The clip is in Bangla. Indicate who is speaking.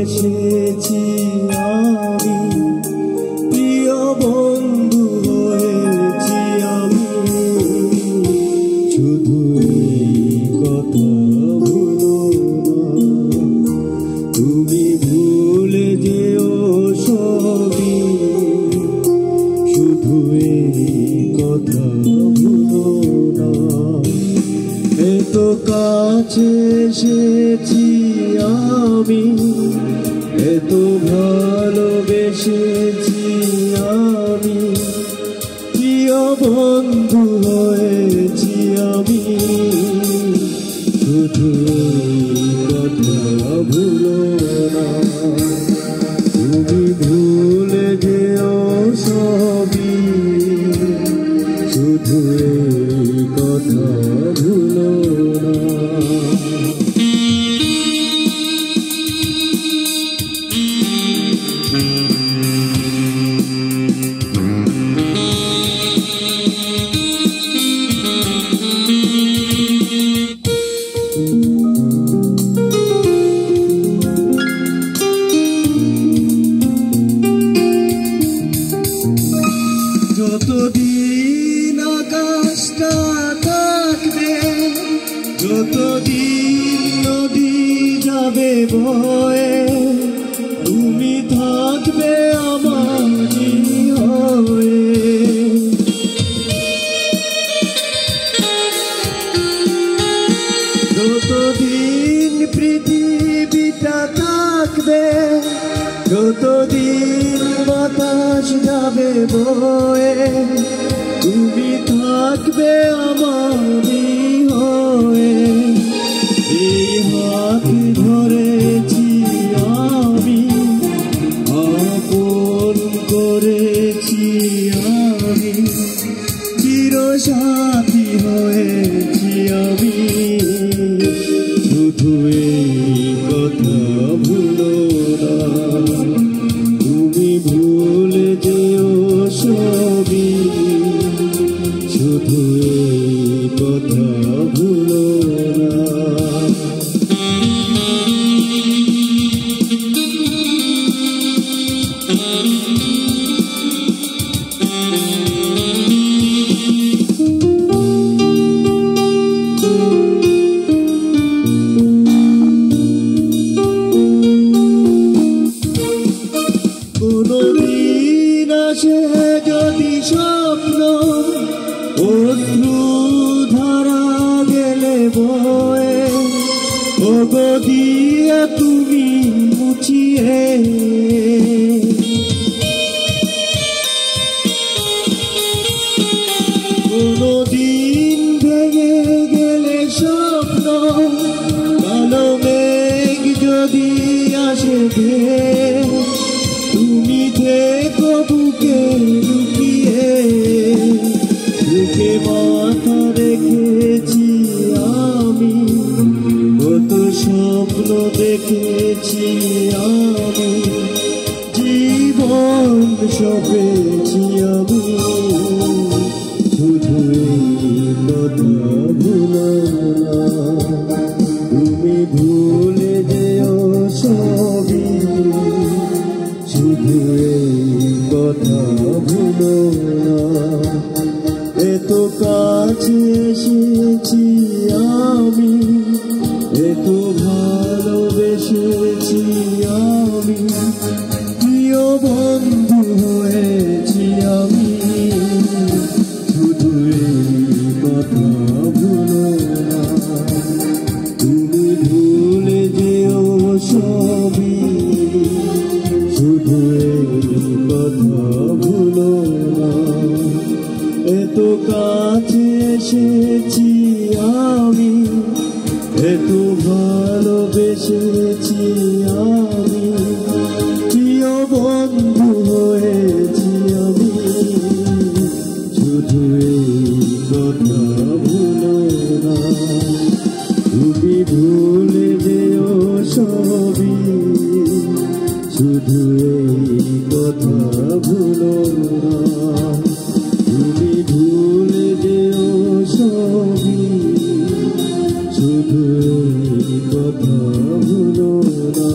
Speaker 1: ভালোবেসেছি আমি, প্রিয় বন্ধু হয়েছি আমি। শুধু এই কথা ভুলো না, তুমি ভুলে যেও সবই। শুধু এই কথা ভুলো না। এত কাছে এসেছি আমি, এত ভালোবেসেছি আমি, প্রিয় বন্ধু হয়েছি আমি। শুধু কথা ভুলো না, তুমি ভুলে যেও সবই। শুধু কথা ভুলো না। যতদিন আকাশটা থাকবে, যতদিন নদী যাবে বয়ে, তুমি থাকবে আমারই হয়ে। যতদিন পৃথিবীটা থাকবে, যতদিন বাতাস যাবে বয়ে, তুমি থাকবে আমারই হয়ে। এই হাত ধরেছি আমি, আপন করেছি আমি, চিরসাথী হয়েছি আমি। শুধু এই কথা ভুলো না, তুমি ভুলে যেও সবই। শুধু এই কথা ভুলো না। কোনদিন আসে যদি স্বপ্ন, অশ্রু ধারা গেলে বয়ে, ওগো দিয়ে তুমি মুছিয়ে। কোনদিন ভেঙে গেলে স্বপ্ন, কালো মেঘ যদি আসে ধেয়ে, তুমি দেখো বুকে লুকিয়ে। বুকে মাথা রেখেছি আমি, কত স্বপ্ন দেখেছি আমি, জীবন সপেছি আমি। শুধু এই কথা ভুলো না, তুমি ভুলে যেও সবই। শুধু এই কথা ভুলো না। এত কাছে এসেছি আমি, এত ভালোবেসেছি আমি, প্রিয় বন্ধু হয়েছি আমি। শুধু এই কথা ভুলো না, তুমি ভুলে যেও সবই। শুধু এই কথা ভুলো না। এত কাছে এসেছি আমি, এত ভালোবেসেছি আমি, প্রিয় বন্ধু হয়েছি আমি। শুধু এই কথা ভুলো না, তুমি ভুলে যেও সবই। শুধু এই কথা ভুলো না, তুমি ভুলে যেও সবই। শুধু এই কথা ভুলো না।